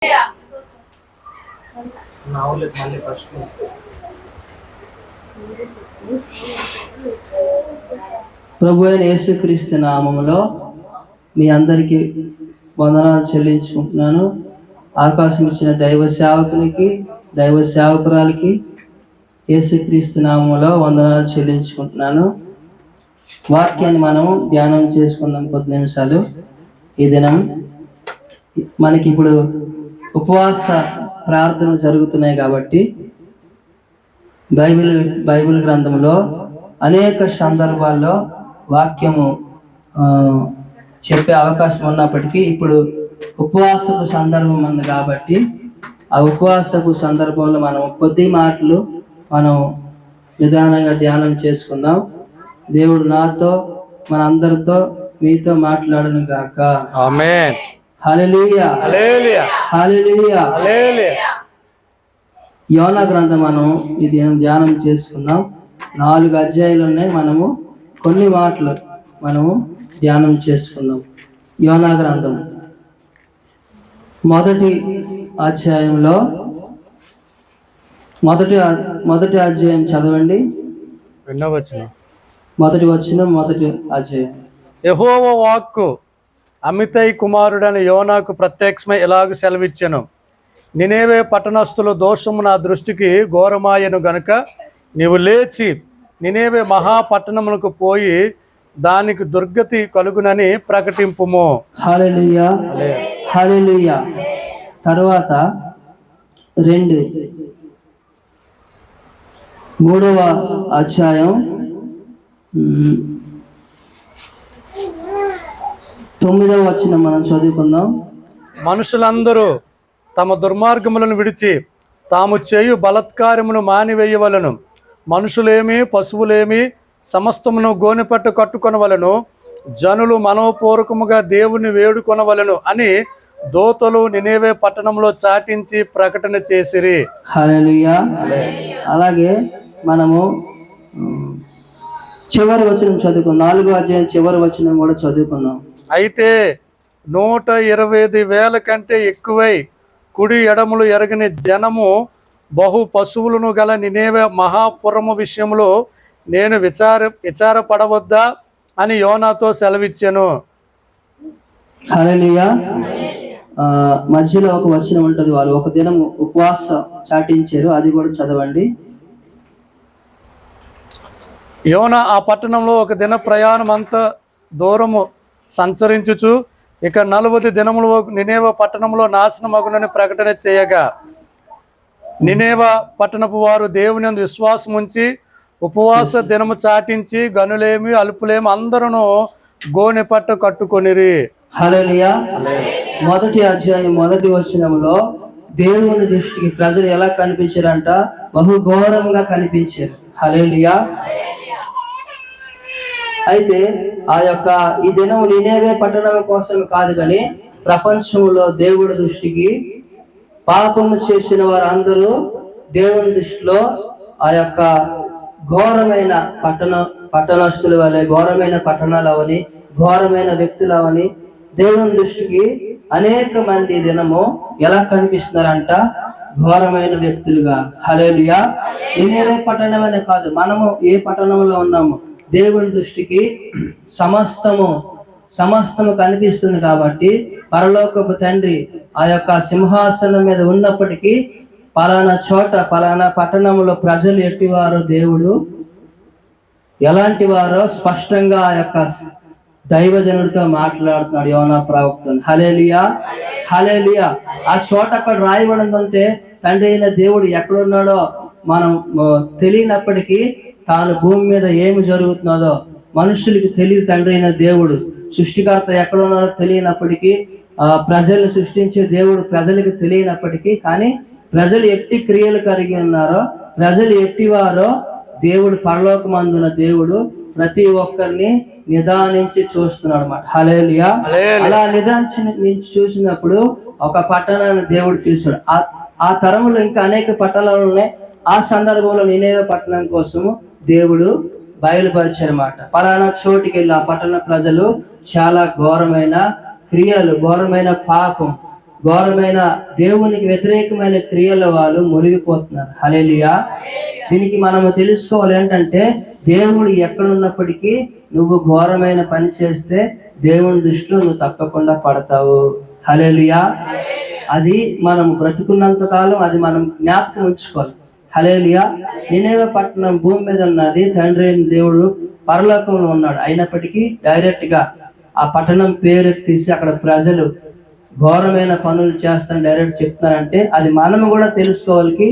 ప్రభు అయిన యేసుక్రీస్తు నామములో మీ అందరికీ వందనాలు చెల్లించుకుంటున్నాను. అవకాశం ఇచ్చిన దైవ సేవకునికి, దైవ సేవకురాలకి యేసుక్రీస్తు నామములో వందనాలు చెల్లించుకుంటున్నాను. వాక్యాన్ని మనము ధ్యానం చేసుకుందాం కొద్ది నిమిషాలు. ఈ దినం మనకి ఇప్పుడు ఉపవాస ప్రార్థనలు జరుగుతున్నాయి కాబట్టి బైబిల్ గ్రంథంలో అనేక సందర్భాల్లో వాక్యము చెప్పే అవకాశం ఉన్నప్పటికీ ఇప్పుడు ఉపవాసపు సందర్భం ఉంది కాబట్టి ఆ ఉపవాసపు సందర్భంలో మనం కొద్ది మాటలు మనం నిదానంగా ధ్యానం చేసుకుందాం. దేవుడు నాతో మన అందరితో మీతో మాట్లాడను గాక. ఆమేన్. హల్లెలూయా, హల్లెలూయా, హల్లెలూయా, హల్లెలూయా. యోనా గ్రంథం మనం ఇది ధ్యానం చేసుకుందాం. 4 అధ్యాయాలు ఉన్నాయి. మనము కొన్ని మాటలు మనము ధ్యానం చేసుకుందాం. యోనా గ్రంథం మొదటి అధ్యాయంలో మొదటి అధ్యాయం చదవండి. మొదటి అధ్యాయం. యెహోవా వాక్కు అమితై కుమారుడైన యోనాకు ప్రత్యక్షమై ఇలాగ సెలవిచ్చెను. నినేవే పట్టణస్థుల దోషము నా దృష్టికి ఘోరమాయను గనుక నీవు లేచి నినేవే మహాపట్టణములకు పోయి దానికి దుర్గతి కలుగునని ప్రకటింపుము. హల్లెలూయా, హల్లెలూయా. తర్వాత 3వ అధ్యాయం 9వ వచనం మనం చదువుకుందాం. మనుషులందరూ తమ దుర్మార్గములను విడిచి తాము చేయు బలత్కారమును మానివేయవలను. మనుషులేమి పశువులేమి సమస్తమును గోనెపట్టు కట్టుకొనవలను. జనులు మనోపూర్వకముగా దేవుని వేడుకొనవలను అని దోతలు నినేవే పట్టణంలో చాటించి ప్రకటన చేసిరి. హల్లెలూయా. అలాగే మనము చివరి వచనం చదువుకుందాం. 4వ అధ్యాయం చివరి వచనం కూడా చదువుకుందాం. అయితే 125,000 కంటే ఎక్కువై కుడి ఎడములు ఎరగని జనము బహు పశువులను గల నినేవే మహాపురము విషయంలో నేను విచారపడవద్దా అని యోనాతో సెలవిచ్చాను. హల్లెలూయా. మధ్యలో ఒక వచనం ఉంటుంది. వాళ్ళు ఒక దినం ఉపవాస చాటించారు, అది కూడా చదవండి. యోనా ఆ పట్టణంలో ఒక దిన ప్రయాణం అంత దూరము సంచరించుచు ఇక 40 దినములు నినేవే పట్టణంలో నాశనమగునని ప్రకటన చేయగా నినేవే పట్టణపు వారు దేవుని యందు విశ్వాసం ఉంచి ఉపవాస దినము చాటించి గనులేమి అల్పులేమి అందరూ గోనె పట్టు కట్టుకొనిరి. హల్లెలూయా. మొదటి అధ్యాయం మొదటి వచనంలో దేవుని దృష్టికి ప్రజలు ఎలా కనిపించారంట? బహు ఘోరంగా కనిపించారు. హల్లెలూయా. అయితే ఆ యొక్క ఈ దినం నినేవే పట్టణం కోసం కాదు కానీ ప్రపంచంలో దేవుడి దృష్టికి పాపము చేసిన వారందరూ దేవుని దృష్టిలో ఆ యొక్క ఘోరమైన పట్టణస్తులు వలె, ఘోరమైన పట్టణాలు అవని, ఘోరమైన వ్యక్తులు అవని దేవుని దృష్టికి అనేక మంది దినము ఎలా కనిపిస్తున్నారంట? ఘోరమైన వ్యక్తులుగా. హల్లెలూయా. నినేవే పట్టణమనే కాదు, మనము ఏ పట్టణంలో ఉన్నాము దేవుని దృష్టికి సమస్తము కనిపిస్తుంది కాబట్టి పరలోకపు తండ్రి ఆ యొక్క సింహాసనం మీద ఉన్నప్పటికీ పలానా చోట పలానా పట్టణంలో ప్రజలు ఎట్టివారో దేవుడు ఎలాంటి వారో స్పష్టంగా ఆ యొక్క దైవజనుడితో మాట్లాడుతున్నాడు యోనా ప్రవక్తను. హల్లెలూయా, హల్లెలూయా. ఆ చోట అక్కడ రాయబడిందంటే తండ్రి అయిన దేవుడు ఎక్కడున్నాడో మనం తెలియనప్పటికీ తాను భూమి మీద ఏమి జరుగుతున్నదో మనుషులకి తెలియదు. తండ్రి అయిన దేవుడు సృష్టికర్త ఎక్కడున్నారో తెలియనప్పటికీ, ప్రజల్ని సృష్టించే దేవుడు ప్రజలకు తెలియనప్పటికీ, కానీ ప్రజలు ఎట్టి క్రియలు కలిగి ఉన్నారో, ప్రజలు ఎట్టివారో దేవుడు పరలోకమందున దేవుడు ప్రతి ఒక్కరిని నిదానించి చూస్తున్నాడు అన్నమాట. హల్లెలూయా. అలా నిదానించి చూసినప్పుడు ఒక పట్టణాన్ని దేవుడు చూశాడు. ఆ తరములో ఇంకా అనేక పట్టణాలు ఉన్నాయి. ఆ సందర్భంలో నినేవే పట్టణం కోసము దేవుడు బయలుపరిచారన్నమాట. పలానా చోటికి వెళ్ళి ఆ పట్టణ ప్రజలు చాలా ఘోరమైన క్రియలు, ఘోరమైన పాపం, ఘోరమైన దేవునికి వ్యతిరేకమైన క్రియల్లో వాళ్ళు మునిగిపోతున్నారు. హల్లెలూయా. దీనికి మనము తెలుసుకోవాలి ఏంటంటే, దేవుడు ఎక్కడున్నప్పటికీ నువ్వు ఘోరమైన పని చేస్తే దేవుని దృష్టిలో నువ్వు తప్పకుండా పడతావు. హల్లెలూయా. అది మనం బ్రతుకున్నంత కాలం అది మనం జ్ఞాపకం ఉంచుకోవాలి. హల్లెలూయా. నినేవే పట్టణం భూమి మీద ఉన్నది, తండ్రి అయిన దేవుడు పరలోకంలో ఉన్నాడు. అయినప్పటికీ డైరెక్ట్ గా ఆ పట్టణం పేరు తీసి అక్కడ ప్రజలు ఘోరమైన పనులు చేస్తాను డైరెక్ట్ చెప్తున్నారంటే, అది మనము కూడా తెలుసుకోవాలి.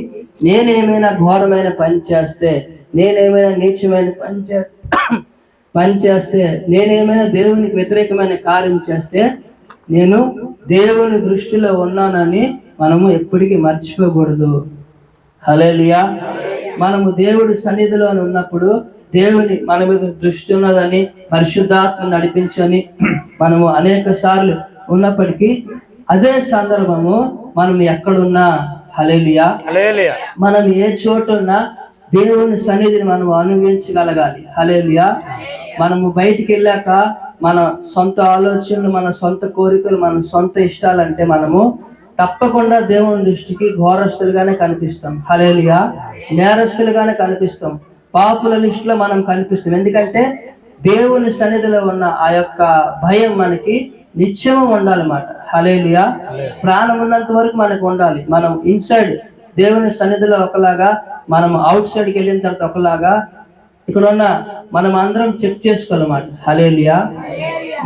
నేనేమైనా ఘోరమైన పని చేస్తే, నేనేమైనా నీచమైన పని చేస్తే, నేనేమైనా దేవునికి వ్యతిరేకమైన కార్యం చేస్తే నేను దేవుని దృష్టిలో ఉన్నానని మనము ఎప్పటికీ మర్చిపోకూడదు. హల్లెలూయా. మనము దేవుడి సన్నిధిలో ఉన్నప్పుడు దేవుని మన మీద దృష్టి ఉన్నదని, పరిశుద్ధాత్మ నడిపించని మనము అనేక సార్లు ఉన్నప్పటికీ అదే సందర్భము మనం ఎక్కడున్నా, హల్లెలూయా, మనం ఏ చోటున్నా దేవుని సన్నిధిని మనం అనుభవించగలగాలి. హల్లెలూయా. మనము బయటికి వెళ్ళాక మన సొంత ఆలోచనలు, మన సొంత కోరికలు, మన సొంత ఇష్టాలంటే మనము తప్పకుండా దేవుని దృష్టికి ఘోరస్తులుగానే కనిపిస్తాం. హల్లెలూయా. నేరస్తులుగానే కనిపిస్తాం. పాపుల లిస్టులో మనం కనిపిస్తాం. ఎందుకంటే దేవుని సన్నిధిలో ఉన్న ఆ యొక్క భయం మనకి నిత్యము ఉండాలన్నమాట. హల్లెలూయా. ప్రాణం ఉన్నంత వరకు మనకు ఉండాలి. మనం ఇన్సైడ్ దేవుని సన్నిధిలో ఒకలాగా, మనం అవుట్ సైడ్కి వెళ్ళిన తర్వాత ఒకలాగా, ఇక్కడ ఉన్న మనం అందరం చెక్ చేసుకోవాలన్నమాట. హల్లెలూయా.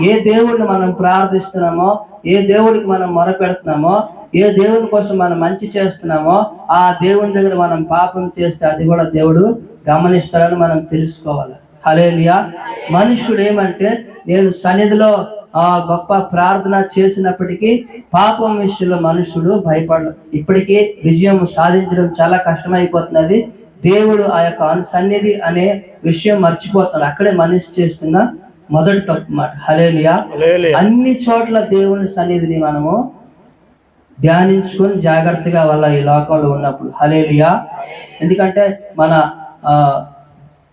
ఏ దేవుడిని మనం ప్రార్థిస్తున్నామో, ఏ దేవుడికి మనం మొరపెడుతున్నామో, ఏ దేవుని కోసం మనం మంచి చేస్తున్నామో, ఆ దేవుని దగ్గర మనం పాపం చేస్తే అది కూడా దేవుడు గమనిస్తాడని మనం తెలుసుకోవాలి. హల్లెలూయా. మనుష్యుడు ఏమంటే, నేను సన్నిధిలో గొప్ప ప్రార్థన చేసినప్పటికీ పాపం విషయంలో మనుషుడు భయపడడు. ఇప్పటికీ విజయం సాధించడం చాలా కష్టమైపోతున్నది. దేవుడు ఆ యొక్క సన్నిధి అనే విషయం మర్చిపోతున్నాడు. అక్కడే మనిషి చేస్తున్న మొదటి తప్పు మాట. హల్లెలూయా. అన్ని చోట్ల దేవుని సన్నిధిని మనము ధ్యానించుకొని జాగ్రత్తగా వల్ల ఈ లోకంలో ఉన్నప్పుడు. హల్లెలూయా. ఎందుకంటే మన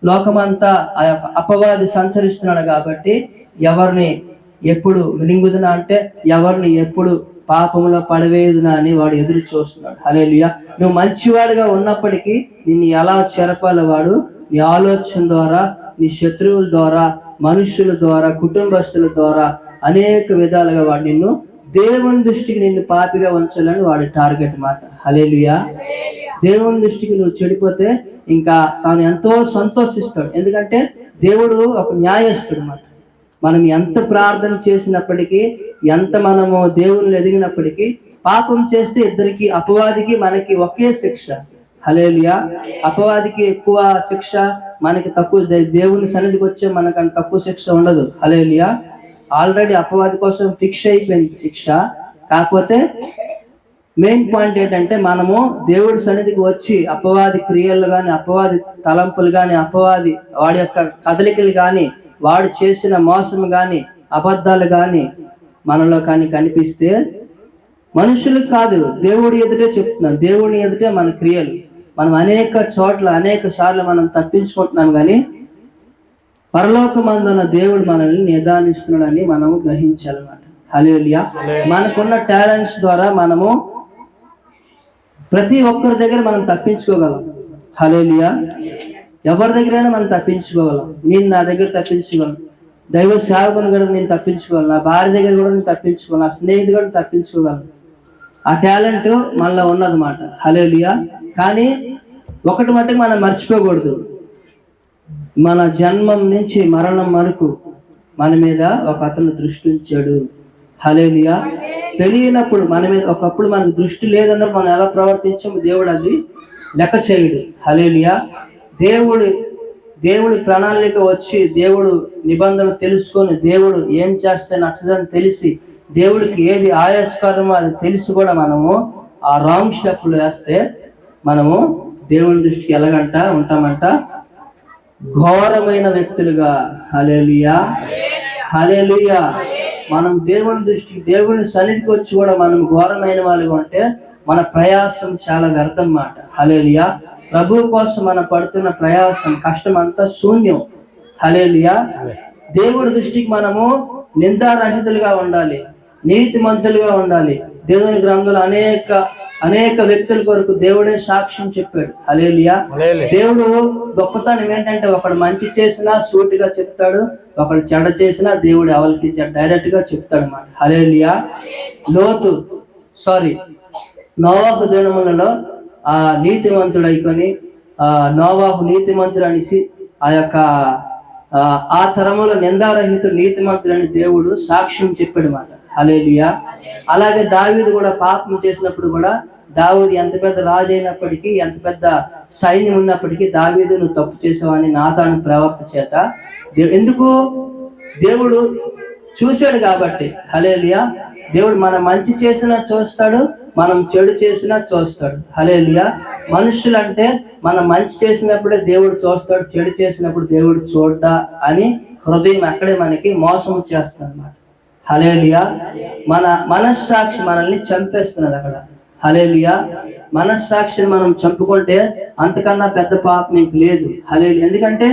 లోకమంతా ఆ యొక్క అపవాది సంచరిస్తున్నాడు కాబట్టి ఎవరిని ఎప్పుడు మినింగుదునా అంటే, ఎవరిని ఎప్పుడు పాపంలో పడవేయుదునా అని వాడు ఎదురు చూస్తున్నాడు. హల్లెలూయా. నువ్వు మంచివాడిగా ఉన్నప్పటికీ నిన్ను ఎలా చెరపాలో వాడు నీ ఆలోచన ద్వారా, నీ శత్రువుల ద్వారా, మనుషుల ద్వారా, కుటుంబస్తుల ద్వారా అనేక విధాలుగా వాడు నిన్ను దేవుని దృష్టికి నిన్ను పాపిగా ఉంచాలని వాడి టార్గెట్ మాట. హల్లెలూయా. దేవుని దృష్టికి నువ్వు చెడిపోతే ఇంకా తాను ఎంతో సంతోషిస్తాడు. ఎందుకంటే దేవుడు ఒక న్యాయస్తుడు మాట. మనం ఎంత ప్రార్థన చేసినప్పటికీ, ఎంత మనము దేవుని ఎదిగినప్పటికీ పాపం చేస్తే ఇద్దరికి, అపవాదికి మనకి ఒకే శిక్ష. హల్లెలూయా. అపవాదికి ఎక్కువ శిక్ష, మనకి తక్కువ. దేవుని సన్నిధికి వచ్చే మనకంత తక్కువ శిక్ష ఉండదు. హల్లెలూయా. ఆల్రెడీ అపవాది కోసం ఫిక్స్ అయిపోయింది శిక్ష. కాకపోతే మెయిన్ పాయింట్ ఏంటంటే, మనము దేవుడి సన్నిధికి వచ్చి అపవాది క్రియలు కానీ, అపవాది తలంపులు కానీ, అపవాది వాడి యొక్క కదలికలు కానీ, వాడు చేసిన మోసం కానీ, అబద్ధాలు కానీ మనలో కానీ కనిపిస్తే, మనుషులకు కాదు దేవుడి ఎదుటే చెప్తున్నాను, దేవుడి ఎదుటే మన క్రియలు. మనం అనేక చోట్ల అనేక సార్లు మనం తప్పించుకుంటున్నాం, కానీ పరలోకమందున్న దేవుడు మనల్ని నిదానిస్తున్నాడని మనము గ్రహించాలన్నమాట. హల్లెలూయా. మనకున్న టాలెంట్స్ ద్వారా మనము ప్రతి ఒక్కరి దగ్గర మనం తప్పించుకోగలం. హల్లెలూయా. ఎవరి దగ్గరైనా మనం తప్పించుకోగలం. నేను నా దగ్గర తప్పించుకోగలను, దైవ సేవకుని కూడా నేను తప్పించుకోగలను, నా భార్య దగ్గర కూడా నేను తప్పించుకోగలను, నా స్నేహితుడు కూడా తప్పించుకోగలను. ఆ టాలెంట్ మనలో ఉన్నదన్నమాట. హల్లెలూయా. కానీ ఒకటి మట్టుకు మనం మర్చిపోకూడదు, మన జన్మం నుంచి మరణం వరకు మన మీద ఒక అతను దృష్టి ఉంచాడు. హల్లెలూయా. తెలియనప్పుడు మన మీద, ఒకప్పుడు మనకు దృష్టి లేదన్నప్పుడు మనం ఎలా ప్రవర్తించాము దేవుడు అది లెక్క చేయడు. హల్లెలూయా. దేవుడి ప్రణాళిక వచ్చి, దేవుడు నిబంధనలు తెలుసుకొని, దేవుడు ఏం చేస్తే నచ్చదని తెలిసి, దేవుడికి ఏది ఆయాస్కరమో అది తెలిసి కూడా మనము ఆ రాంగ్ స్టెప్లు వేస్తే మనము దేవుని దృష్టికి ఎలాగంట ఉంటామంట, ఘోరమైన వ్యక్తులుగా. హల్లెలూయా. హల్లెలూయా. మనం దేవుని దృష్టికి, దేవుని సన్నిధికి వచ్చి కూడా మనం ఘోరమైన వాళ్ళుగా ఉంటే మన ప్రయాసం చాలా వ్యర్థం మాట. హల్లెలూయా. ప్రభువు కోసం మనం పడుతున్న ప్రయాసం, కష్టం అంతా శూన్యం. హల్లెలూయా. దేవుడి దృష్టికి మనము నిందారహితులుగా ఉండాలి, నీతిమంతులుగా ఉండాలి, దేవుని గ్రంథంలో అనేక వ్యక్తుల కొరకు దేవుడే సాక్ష్యం చెప్పాడు. హల్లెలూయా. దేవుడు గొప్పతనం ఏంటంటే ఒకడు మంచి చేసినా సూటిగా చెప్తాడు, ఒకడు చెడ్డ చేసినా దేవుడు ఎవరికి డైరెక్ట్ గా చెప్తాడు అన్నమాట. హల్లెలూయా. నోవాహు దినములలో ఆ నీతిమంతుడు అయికొని నోవాహు నీతిమంతుడు అనేసి ఆ తరములో నిందారహితుడు నీతిమంతుడని దేవుడు సాక్ష్యం చెప్పాడు మాట. హల్లెలూయా. అలాగే దావీదు కూడా పాపం చేసినప్పుడు కూడా దావీదు ఎంత పెద్ద రాజు అయినప్పటికీ, ఎంత పెద్ద సైన్యం ఉన్నప్పటికీ, దావీదు నువ్వు తప్పు చేసావని నాతాను ప్రవక్త చేత ఎందుకు దేవుడు చూశాడు కాబట్టి. హల్లెలూయా. దేవుడు మనం మంచి చేసినా చూస్తాడు, మనం చెడు చేసినా చూస్తాడు. హల్లెలూయా. మనుషులంటే మనం మంచి చేసినప్పుడే దేవుడు చూస్తాడు, చెడు చేసినప్పుడు దేవుడు చూడ్డా అని హృదయం అక్కడే మనకి మోసం చేస్తుంది అన్నమాట. హల్లెలూయా. మన మనస్సాక్షి మనల్ని చంపేస్తున్నది అక్కడ. హల్లెలూయా. మనస్సాక్షిని మనం చంపుకుంటే అంతకన్నా పెద్ద పాపం నీకు లేదు. హల్లెలూయా. ఎందుకంటే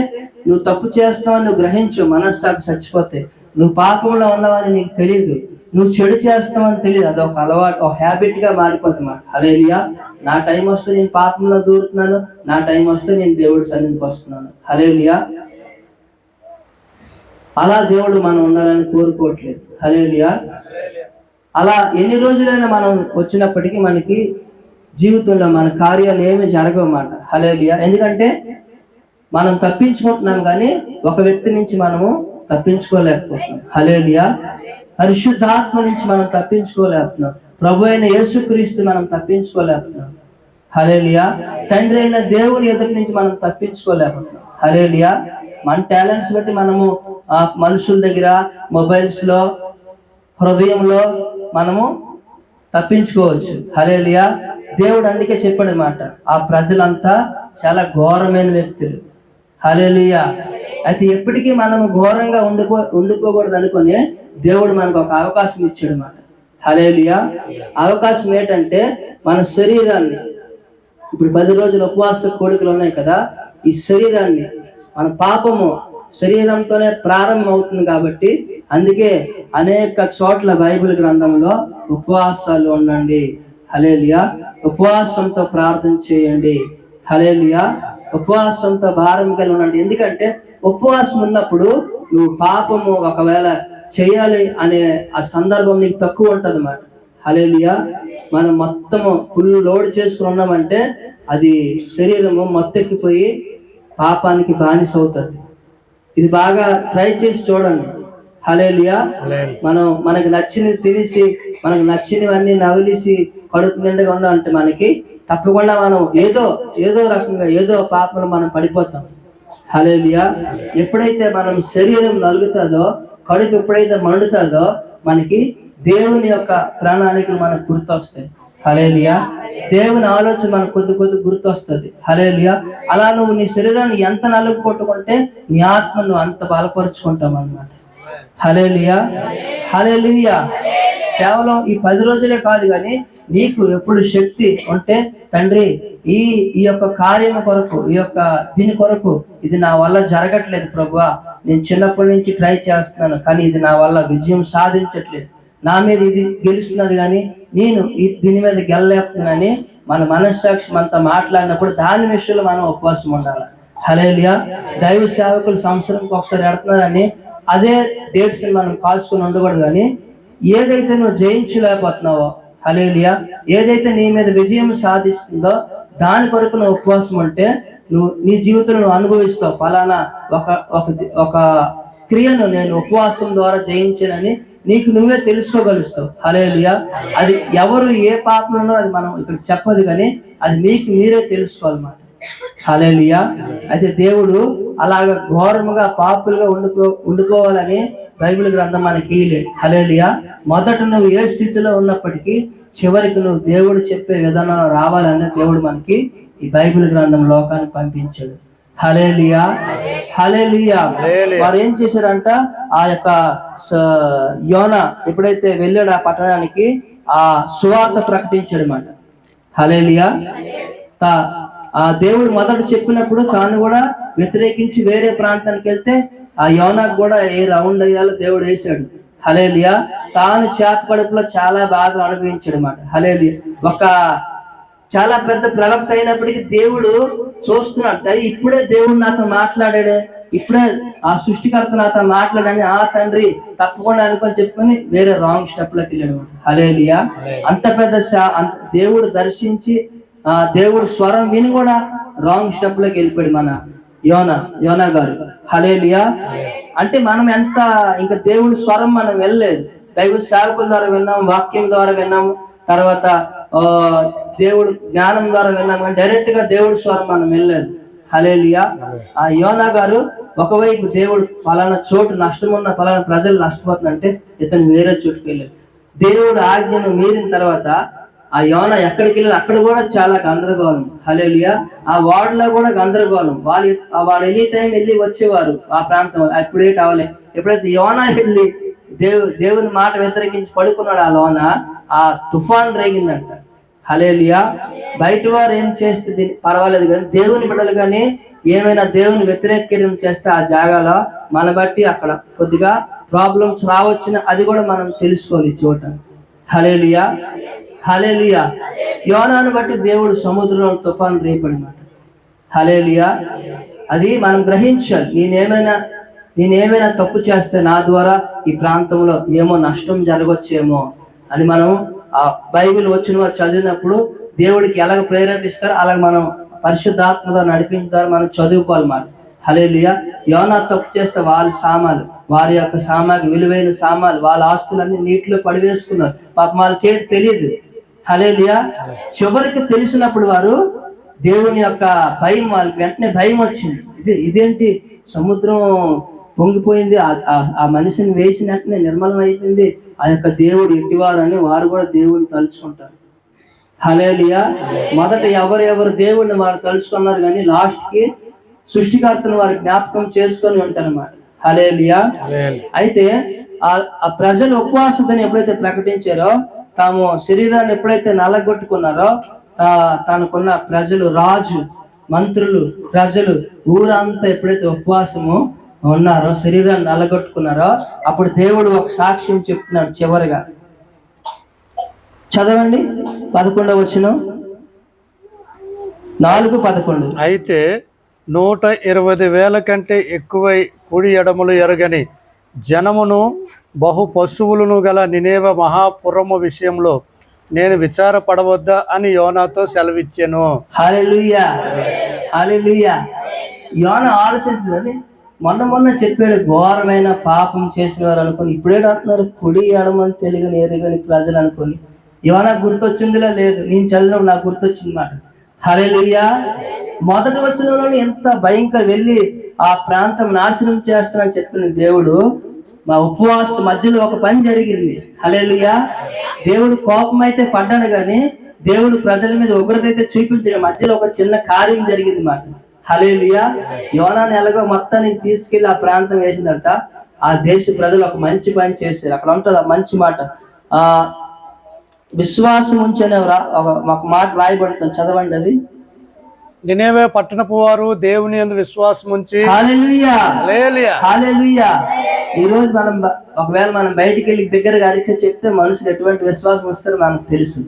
నువ్వు తప్పు చేస్తావని నువ్వు గ్రహించు, మనస్సాక్షి చచ్చిపోతే నువ్వు పాపంలో ఉన్నావని నీకు తెలియదు, నువ్వు చెడు చేస్తావని తెలియదు. అదొక అలవాటు, ఒక హ్యాబిట్ గా మారిపోతున్నమాట. హల్లెలూయా. నా టైం వస్తే నేను పాపంలో దూరుతున్నాను, నా టైం వస్తే నేను దేవుడి సన్నిధికి వస్తున్నాను. హల్లెలూయా. అలా దేవుడు మనం ఉండాలని కోరుకోవట్లేదు. హల్లెలూయా. అలా ఎన్ని రోజులైనా మనం వచ్చినప్పటికీ మనకి జీవితంలో మన కార్యాలు ఏమి జరగవన్నమాట. హల్లెలూయా. ఎందుకంటే మనం తప్పించుకుంటున్నాం కానీ ఒక వ్యక్తి నుంచి మనము తప్పించుకోలేకపోతున్నాం. హల్లెలూయా. పరిశుద్ధాత్మ నుంచి మనం తప్పించుకోలేకపోతున్నాం. ప్రభు అయిన యేసుక్రీస్తు మనం తప్పించుకోలేకపోతున్నాం. హల్లెలూయా. తండ్రి అయిన దేవుని ఎదుటి నుంచి మనం తప్పించుకోలేకపోతున్నాం. హల్లెలూయా. మన టాలెంట్స్ బట్టి మనము మనుషుల దగ్గర, మొబైల్స్ లో, హృదయంలో మనము తప్పించుకోవచ్చు. హల్లెలూయా. దేవుడు అందుకే చెప్పాడు అన్నమాట, ఆ ప్రజలంతా చాలా ఘోరమైన వ్యక్తులు. హల్లెలూయా. అయితే ఎప్పటికీ మనము ఘోరంగా ఉండిపోకూడదు అనుకుని దేవుడు మనకు ఒక అవకాశం ఇచ్చాడు అన్నమాట. హల్లెలూయా. అవకాశం ఏంటంటే మన శరీరాన్ని, ఇప్పుడు 10 రోజులు ఉపవాస కోడికలు ఉన్నాయి కదా, ఈ శరీరాన్ని, మన పాపము శరీరంతోనే ప్రారంభం అవుతుంది కాబట్టి అందుకే అనేక చోట్ల బైబిల్ గ్రంథంలో ఉపవాసాలు ఉండండి. హల్లెలూయా. ఉపవాసంతో ప్రార్థన చేయండి. హల్లెలూయా. ఉపవాసంతో భారం కలిగి ఉండండి. ఎందుకంటే ఉపవాసం ఉన్నప్పుడు నువ్వు పాపము ఒకవేళ చేయాలి అనే ఆ సందర్భం నీకు తక్కువ ఉంటుంది అన్నమాట. హల్లెలూయా. మనం మొత్తము ఫుల్ లోడ్ చేసుకుని ఉన్నామంటే అది శరీరము మొత్తెక్కిపోయి పాపానికి బానిస అవుతుంది. ఇది బాగా ట్రై చేసి చూడండి. హల్లెలూయా. మనకు నచ్చినవి తినేసి, మనకు నచ్చినవన్నీ నవిలిసి కడుపు నిండుగా ఉన్నామంటే మనకి తప్పకుండా మనం ఏదో రకంగా ఏదో పాపంలో మనం పడిపోతాం. హల్లెలూయా. ఎప్పుడైతే మనం శరీరం నలుగుతుందో, కడుపు ఎప్పుడైతే మండుతుందో మనకి దేవుని యొక్క ప్రణాళికలు మనకు గుర్తొస్తాయి. హల్లెలూయా. దేవుని ఆలోచన మనకు కొద్ది గుర్తొస్తుంది. హల్లెలూయా. అలా నువ్వు నీ శరీరాన్ని ఎంత నలుగు కొట్టుకుంటే నీ ఆత్మను అంత బలపరుచుకుంటావు అన్నమాట. హల్లెలూయా. హల్లెలూయా. కేవలం ఈ 10 రోజులే కాదు కానీ నీకు ఎప్పుడు శక్తి ఉంటే, తండ్రి ఈ యొక్క కార్యం కొరకు, ఈ యొక్క దీని కొరకు ఇది నా వల్ల జరగట్లేదు ప్రభువా, నేను చిన్నప్పటి నుంచి ట్రై చేస్తున్నాను కానీ ఇది నా వల్ల విజయం సాధించట్లేదు, నా మీద ఇది గెలుస్తున్నది కానీ నేను దీని మీద గెలలేపుతున్నానని మన మనస్సాక్షి మనతో మాట్లాడినప్పుడు దాని విషయంలో మనం ఉపవాసం ఉండాలి. హల్లెలూయా. దైవ సేవకులు సంవత్సరంకి ఒకసారి ఎడుతున్నారని అదే డేట్స్ మనం కాల్చుకొని ఉండకూడదు కానీ ఏదైతే నువ్వు జయించలేకపోతున్నావో, హల్లెలూయా, ఏదైతే నీ మీద విజయం సాధిస్తుందో దాని కొరకు నువ్వు ఉపవాసం ఉంటే నువ్వు నీ జీవితంలో నువ్వు అనుభవిస్తావు. ఫలానా ఒక క్రియను నేను ఉపవాసం ద్వారా జయించానని నీకు నువ్వే తెలుసుకోగలుగుతావు. హల్లెలూయా. అది ఎవరు ఏ పాపంలో ఉన్నారో అది మనం ఇక్కడ చెప్పదు కానీ అది మీకు మీరే తెలుసుకోవాలన్నమాట. హల్లెలూయా. అయితే దేవుడు అలాగ ఘోరముగా పాపులుగా ఉండిపోవాలని బైబిల్ గ్రంథం మనకి ఇయ్యలేదు. హల్లెలూయా. మొదట నువ్వు ఏ స్థితిలో ఉన్నప్పటికీ చివరికి నువ్వు దేవుడు చెప్పే విధానం రావాలని దేవుడు మనకి ఈ బైబిల్ గ్రంథం లోకానికి పంపించాడు. హల్లెలూయా. హల్లెలూయా. వారు ఏం చేశారంట, ఆ యొక్క యోనా ఎప్పుడైతే వెళ్ళాడు ఆ పట్టణానికి ఆ సువార్త ప్రకటించాడు అన్నమాట. హల్లెలూయా. ఆ దేవుడు మొదట చెప్పినప్పుడు తాను కూడా వ్యతిరేకించి వేరే ప్రాంతానికి వెళ్తే ఆ యోనాకు కూడా ఏ రౌండ్ అయ్యాలో దేవుడు వేశాడు. హల్లెలూయా. తాను చేత కడుపులో చాలా బాధలు అనుభవించాడు అన్నమాట. హల్లెలూయా. ఒక చాలా పెద్ద ప్రవక్త అయినప్పటికీ దేవుడు చూస్తున్నాడు. ఇప్పుడే దేవుడు నాతో మాట్లాడాడే, ఇప్పుడే ఆ సృష్టికర్త నాతో మాట్లాడని ఆ తండ్రి తప్పకుండా అనుకొని చెప్పుకొని వేరే రాంగ్ స్టెప్ లోకి వెళ్ళాడు. హల్లెలూయా. అంత పెద్ద దేవుడు దర్శించి దేవుడు స్వరం విని కూడా రాంగ్ స్టెప్ లోకి వెళ్ళిపోయాడు మన యోనా గారు. హల్లెలూయా. అంటే మనం ఎంత ఇంకా దేవుడి స్వరం మనం వెళ్ళలేదు. దైవ సేవకుల ద్వారా విన్నాం, వాక్యం ద్వారా విన్నాము, తర్వాత దేవుడు జ్ఞానం ద్వారా విన్నాం, కానీ డైరెక్ట్ గా దేవుడి స్వరం మనం వెళ్ళలేదు. హల్లెలూయా. ఆ యోనా గారు ఒకవైపు దేవుడు పలానా చోటు నష్టం ఉన్న పలానా ప్రజలు నష్టపోతుందంటే ఇతను వేరే చోటుకి వెళ్ళాడు. దేవుడు ఆజ్ఞను మీరిన తర్వాత ఆ యోనా ఎక్కడికి వెళ్ళాడు అక్కడ కూడా చాలా గందరగోళం. హల్లెలూయా. ఆ వార్డులో కూడా గందరగోళం. వాడు ఎనీ టైం వెళ్ళి వచ్చేవారు ఆ ప్రాంతం. ఎప్పుడేటి అవ్వలే. ఎప్పుడైతే యోనా వెళ్ళి దేవుని మాట వ్యతిరేకించి పడుకున్నాడు ఆ లోన, ఆ తుఫాన్ రేగిందంట. హల్లెలూయా. బయట వారు ఏం చేస్తే పర్వాలేదు, కానీ దేవుని బిడ్డలు కానీ ఏమైనా దేవుని వ్యతిరేకం చేస్తే ఆ జాగాలో మన బట్టి అక్కడ కొద్దిగా ప్రాబ్లమ్స్ రావచ్చున అది కూడా మనం తెలుసుకోవాలి ఈ చోట. హల్లెలూయా. హల్లెలూయా. యోనాను బట్టి దేవుడు సముద్రంలో తుఫాన్ రేపడమాట. హల్లెలూయా. అది మనం గ్రహించాలి. నేనేమైనా తప్పు చేస్తే నా ద్వారా ఈ ప్రాంతంలో ఏమో నష్టం జరగవచ్చేమో అని మనం ఆ బైబిల్ వచ్చిన వారు చదివినప్పుడు దేవుడికి ఎలాగ ప్రేరేపిస్తారో అలాగ మనం పరిశుద్ధాత్మగా నడిపించారు, మనం చదువుకోవాలన్నమాట. హల్లెలూయా. యోనా తప్పు చేస్తే వాళ్ళ సామాన్లు, వారి యొక్క సామాగ్రి, విలువైన సామాన్లు, వాళ్ళ ఆస్తులన్నీ నీటిలో పడివేసుకున్నారు. పాపం వాళ్ళకి ఏంటి తెలియదు. హల్లెలూయా. చివరికి తెలిసినప్పుడు వారు దేవుని యొక్క భయం, వాళ్ళకి వెంటనే భయం వచ్చింది. ఇదేంటి సముద్రం పొంగిపోయింది, ఆ మనిషిని వేసిన వెంటనే నిర్మలం అయిపోయింది, ఆ యొక్క దేవుడు ఎట్టివారు అని వారు కూడా దేవుడిని తలుచుకుంటారు. హల్లెలూయా. మొదట ఎవరెవరు దేవుడిని వారు తలుచుకున్నారు, కానీ లాస్ట్ కి సృష్టికర్తను వారు జ్ఞాపకం చేసుకొని ఉంటారు అన్నమాట. హల్లెలూయా. అయితే ఆ ప్రజలు ఉపవాసతని ఎప్పుడైతే ప్రకటించారో, తాము శరీరాన్ని ఎప్పుడైతే నల్లగొట్టుకున్నారో, తనకున్న ప్రజలు, రాజు, మంత్రులు, ప్రజలు, ఊరంతా ఎప్పుడైతే ఉపవాసము ఉన్నారో, శరీరాన్ని నల్లగొట్టుకున్నారో, అప్పుడు దేవుడు ఒక సాక్ష్యం చెప్తున్నాడు చివరిగా. చదవండి 11వ వచనం, 4:11. అయితే 120,000 కంటే ఎక్కువై కుడి ఎడములు ఎరగని జనమును బహు పశువులను గల నినేవ మహాపురము విషయంలో నేను విచారపడవద్దా అని యోనాతో సెలవిచ్చాను. హల్లెలూయా. హల్లెలూయా. యోనా ఆలోచించాలి. మొన్న చెప్పాడు ఘోరమైన పాపం చేసిన వారు అనుకుని, ఇప్పుడేడు అంటున్నారు కుడి ఎడమని తెలియని ఎరగని ప్రజలు అనుకుని. యోనా గుర్తొచ్చిందిలా లేదు, నేను చదివినప్పుడు నాకు గుర్తొచ్చింది మాట. హల్లెలూయా. మొదటి వచనంలోనే ఎంత భయంకర వెళ్ళి ఆ ప్రాంతం నాశనం చేస్తానని చెప్పిన దేవుడు, మా ఉపవాస మధ్యలో ఒక పని జరిగింది. హల్లెలూయా. దేవుడు కోపం అయితే పడ్డాడు, కానీ దేవుడు ప్రజల మీద ఉగ్రత అయితే చూపించిన మధ్యలో ఒక చిన్న కార్యం జరిగింది మాట. హల్లెలూయా. యోనాను ఎలాగో మొత్తానికి తీసుకెళ్లి ఆ ప్రాంతం వేసిన తర్వాత ఆ దేశ ప్రజలు ఒక మంచి పని చేశారు. అక్కడ ఉంటుంది ఆ మంచి మాట, విశ్వాసం ఉంచనే ఒక మాట రాయబడుతుంది, చదవండి అది. నినేవే పట్టణపు వారు దేవుని యందు విశ్వాసం ఉంచి. హల్లెలూయా. హల్లెలూయా. హల్లెలూయా. ఈ రోజు ఒకవేళ మనం బయటికి వెళ్ళి బిగ్గరగా అరిక చెప్తే మనుషులు ఎటువంటి విశ్వాసం వస్తారో మనకు తెలుసు.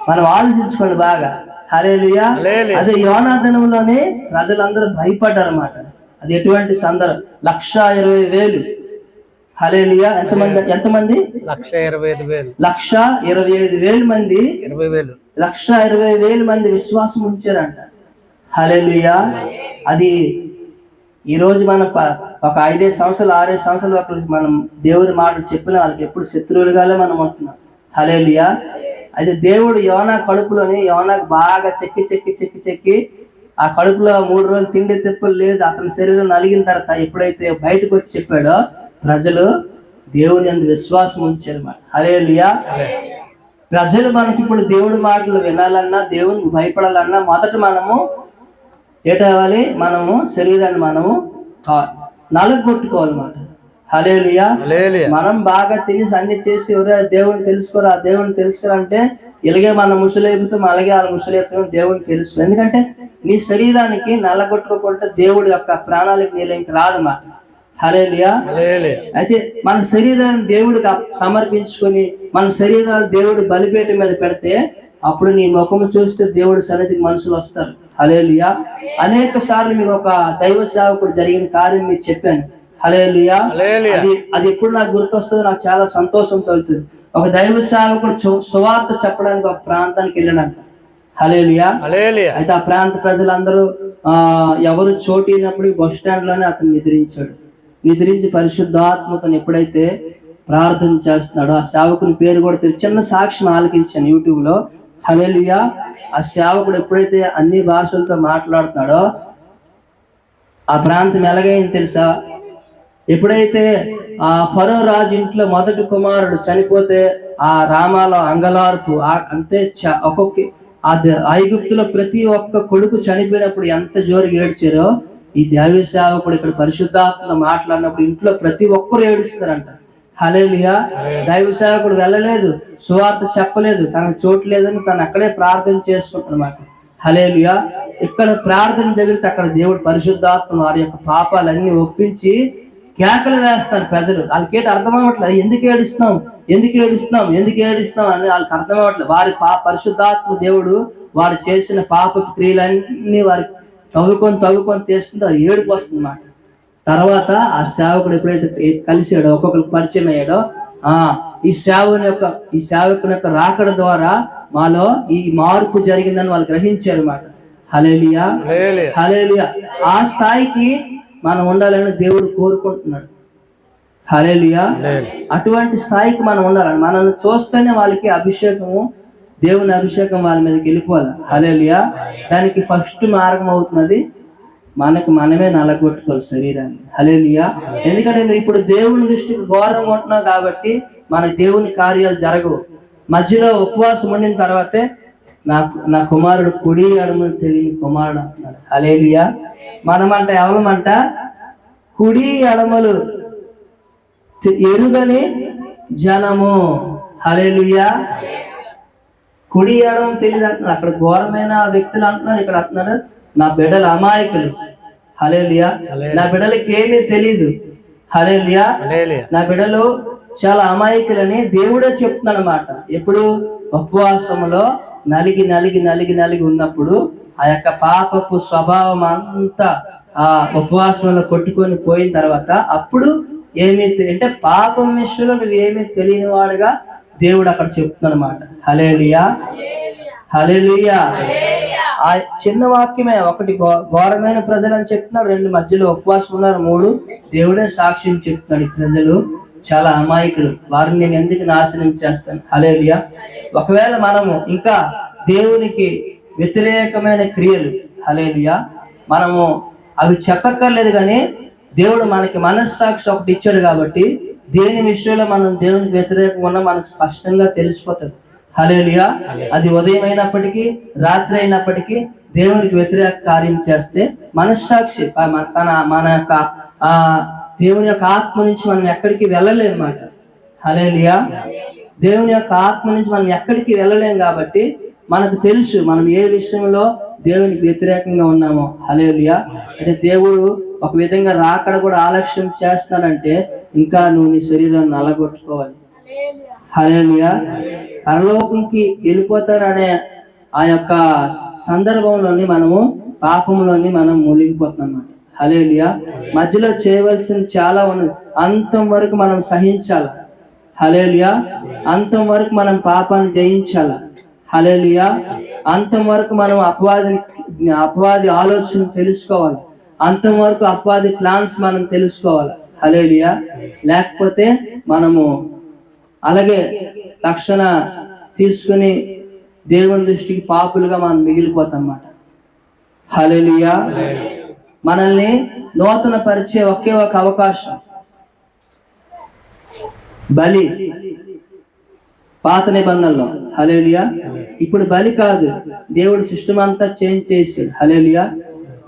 మనం ఆలోచించుకోండి బాగా. హల్లెలూయా. అదే యోనా దినంలోనే ప్రజలందరూ భయపడ్డారు అన్నమాట. అది ఎటువంటి సందర్భం, 120,000. హల్లెలూయా. ఎంతమంది 125,000. 125,000 మంది, 120,000 మంది విశ్వాసం ఉంచారంట. హల్లెలూయా. అది ఈరోజు మనం ఒక 5 సంవత్సరాలు 6 సంవత్సరాలు మనం దేవుడి మాటలు చెప్పిన వాళ్ళకి ఎప్పుడు శత్రువులుగానే మనం ఉంటున్నాం. హల్లెలూయా. అయితే దేవుడు యోనా కడుపులోని యోనాకు బాగా చెక్కి ఆ కడుపులో 3 రోజులు తిండి తిప్పలు లేదు, అతని శరీరం నలిగిన తర్వాత ఎప్పుడైతే బయటకు వచ్చి చెప్పాడో ప్రజలు దేవుని యందు విశ్వాసం ఉంచారన్నమాట. హల్లెలూయా. ప్రజలు మనకి ఇప్పుడు దేవుడి మాటలు వినాలన్నా, దేవునికి భయపడాలన్నా మొదట మనము ఏటవ్వాలి, మనము శరీరాన్ని మనము నలగొట్టుకోవాలన్నమాట. హల్లెలూయా. మనం బాగా తినేసి అన్ని చేసి ఎవరో దేవుని తెలుసుకోరా, దేవుని తెలుసుకోరా అంటే ఇలాగే మనం ముసలేపుతాం, అలాగే వాళ్ళు ముసలేపుతాం, దేవుని తెలుసుకో. ఎందుకంటే నీ శరీరానికి నల్లగొట్టుకోకుండా దేవుడి యొక్క ప్రాణాలకు నీళ్ళు ఇంక రాదన్నమాట. హల్లెలూయా. అయితే మన శరీరాన్ని దేవుడికి సమర్పించుకొని మన శరీరాన్ని దేవుడు బలిపీఠం మీద పెడితే అప్పుడు నీ ముఖము చూస్తే దేవుడి సన్నిధికి మనుషులు వస్తారు. హల్లెలూయా. అనేక సార్లు మీకు ఒక దైవ సేవకుడు జరిగిన కార్యం మీకు చెప్పాను. హల్లెలూయా. అది ఎప్పుడు నాకు గుర్తొస్తుందో నాకు చాలా సంతోషంతో వెళ్తుంది. ఒక దైవ సేవకుడు సువార్త చెప్పడానికి ఒక ప్రాంతానికి వెళ్ళాడంట. హల్లెలూయా. అయితే ఆ ప్రాంత ప్రజలందరూ ఎవరు చోటినప్పుడు బస్ స్టాండ్ లోనే అతను నిద్రించి పరిశుద్ధాత్మతో ఎప్పుడైతే ప్రార్థన చేస్తున్నాడో ఆ సేవకుని పేరు కూడా తెలియదు. చిన్న సాక్ష్యం ఆలకించాను యూట్యూబ్ లో. హల్లెలూయా. ఆ సేవకుడు ఎప్పుడైతే అన్ని భాషలతో మాట్లాడుతున్నాడో ఆ ప్రాంతం ఎలాగైంది తెలుసా? ఎప్పుడైతే ఆ ఫరో రాజు ఇంట్లో మొదటి కుమారుడు చనిపోతే ఆ రామాలో అంగలార్పు అంతే ఐగుప్తులో ప్రతి ఒక్క కొడుకు చనిపోయినప్పుడు ఎంత జోరుగా ఏడ్చారో ఈ దైవ సేవకుడు ఇక్కడ పరిశుద్ధాత్మతో మాట్లాడినప్పుడు ఇంట్లో ప్రతి ఒక్కరు ఏడుస్తారంట. హల్లెలూయా. దైవ సేవకుడు వెళ్ళలేదు, సువార్త చెప్పలేదు, తనకు చోటు లేదని తను అక్కడే ప్రార్థన చేసుకుంటున్నమాట. హల్లెలూయా. ఇక్కడ ప్రార్థన జరిగితే అక్కడ దేవుడు పరిశుద్ధాత్మ వారి యొక్క పాపాలన్నీ ఒప్పించి కేకలు వేస్తారు ప్రజలు. వాళ్ళకేంటి అర్థం అవ్వట్లేదు, ఎందుకు ఏడుస్తున్నాం అని వాళ్ళకి అర్థం అవ్వట్లేదు. వారి పరిశుద్ధాత్మ దేవుడు వారు చేసిన పాప క్రియలన్నీ వారికి తవ్వుకొని తీస్తుంది, అది ఏడుపు వస్తుంది అన్నమాట. తర్వాత ఆ సేవకుడు ఎప్పుడైతే కలిసాడో ఒక్కొక్కరికి పరిచయం అయ్యాడో ఈ సేవకుని యొక్క రాకడ ద్వారా మాలో ఈ మార్పు జరిగిందని వాళ్ళు గ్రహించారు అన్నమాట. హల్లెలూయా. హల్లెలూయా. ఆ స్థాయికి మనం ఉండాలని దేవుడు కోరుకుంటున్నాడు. హల్లెలూయా. అటువంటి స్థాయికి మనం ఉండాలని మనల్ని చూస్తేనే వాళ్ళకి అభిషేకము, దేవుని అభిషేకం వాళ్ళ మీదకి వెళ్ళిపోవాలి. హల్లెలూయా. దానికి ఫస్ట్ మార్గం అవుతున్నది మనమే నలగొట్టుకోవాలి శరీరాన్ని. హల్లెలూయా. ఎందుకంటే నువ్వు ఇప్పుడు దేవుని దృష్టికి ఘోరంగా ఉంటున్నావు కాబట్టి మన దేవుని కార్యాలు జరగవు. మధ్యలో ఉపవాసం ఉండిన తర్వాతే నా కుమారుడు కుడి ఎడమని తెలియని కుమారుడు అంటున్నాడు. హల్లెలూయా. మనమంట ఎవరమంట కుడి ఎడమలు ఎరుగని జనము. హల్లెలూయా. కుడి ఎడమ తెలియదు అంటున్నాడు. అక్కడ ఘోరమైన వ్యక్తులు అంటున్నారు, ఇక్కడ అంటున్నాడు నా బిడ్డలు అమాయకులు. హల్లెలూయా. నా బిడ్డలకి ఏమీ తెలియదు. హల్లెలూయా. నా బిడ్డలు చాలా అమాయకులని దేవుడే చెప్తున్నాడు అన్నమాట. ఎప్పుడు ఉపవాసంలో నలిగి ఉన్నప్పుడు ఆ యొక్క పాపపు స్వభావం అంతా ఆ ఉపవాసంలో కొట్టుకొని పోయిన తర్వాత అప్పుడు అంటే పాపం విషయంలో నువ్వేమీ తెలియని వాడుగా దేవుడు అక్కడ చెప్తున్నాడు అన్నమాట. హల్లెలూయా. హల్లెలూయా. ఆ చిన్న వాక్యమే, ఒకటి ఘోరమైన ప్రజలు అని చెప్తున్నాడు, 2 మధ్యలో ఉపవాసం ఉన్నారు, 3 దేవుడే సాక్ష్యం చెప్తున్నాడు ఈ ప్రజలు చాలా అమాయకులు, వారిని నేను ఎందుకు నాశనం చేస్తాను. హల్లెలూయా. ఒకవేళ మనము ఇంకా దేవునికి వ్యతిరేకమైన క్రియలు, హల్లెలూయా, మనము అవి చెప్పక్కర్లేదు, కానీ దేవుడు మనకి మనస్సాక్షి ఒకటి ఇచ్చాడు కాబట్టి దేని విషయంలో మనం దేవునికి వ్యతిరేకంగా ఉన్నా మనకు స్పష్టంగా తెలిసిపోతుంది. హల్లెలూయా. అది ఉదయం అయినప్పటికీ రాత్రి అయినప్పటికీ దేవునికి వ్యతిరేక కార్యం చేస్తే మనస్సాక్షి మన యొక్క దేవుని యొక్క ఆత్మ నుంచి మనం ఎక్కడికి వెళ్ళలేమన్నమాట. హల్లెలూయా. దేవుని యొక్క ఆత్మ నుంచి మనం ఎక్కడికి వెళ్ళలేం కాబట్టి మనకు తెలుసు మనం ఏ విషయంలో దేవునికి వ్యతిరేకంగా ఉన్నామో. హల్లెలూయా. అంటే దేవుడు ఒక విధంగా రాకడ కూడా ఆలస్యం చేస్తున్నాడంటే ఇంకా నువ్వు నీ శరీరాన్ని నల్లగొట్టుకోవాలి. హల్లెలూయా. పరలోకంకి వెళ్ళిపోతారనే ఆ యొక్క సందర్భంలోని మనము పాపంలోని మనం మూలిగిపోతున్నాం. హల్లెలూయా. మధ్యలో చేయవలసింది చాలా ఉన్నది, అంతం వరకు మనం సహించాలి. హల్లెలూయా. అంతం వరకు మనం పాపాన్ని జయించాలి. హల్లెలూయా. అంతం వరకు మనం అపవాది ఆలోచన తెలుసుకోవాలి, అంతం వరకు అపవాది ప్లాన్స్ మనం తెలుసుకోవాలి. హల్లెలూయా. లేకపోతే మనము అలాగే రక్షణ తీసుకుని దేవుని దృష్టికి పాపులుగా మనం మిగిలిపోతాం అన్నమాట. హల్లెలూయా. మనల్ని నూతన పరిచే ఒకే ఒక అవకాశం బలి, పాత నిబంధనలో. హల్లెలూయా. ఇప్పుడు బలి కాదు, దేవుడు సిస్టమ్ అంతా చేంజ్ చేసాడు. హల్లెలూయా.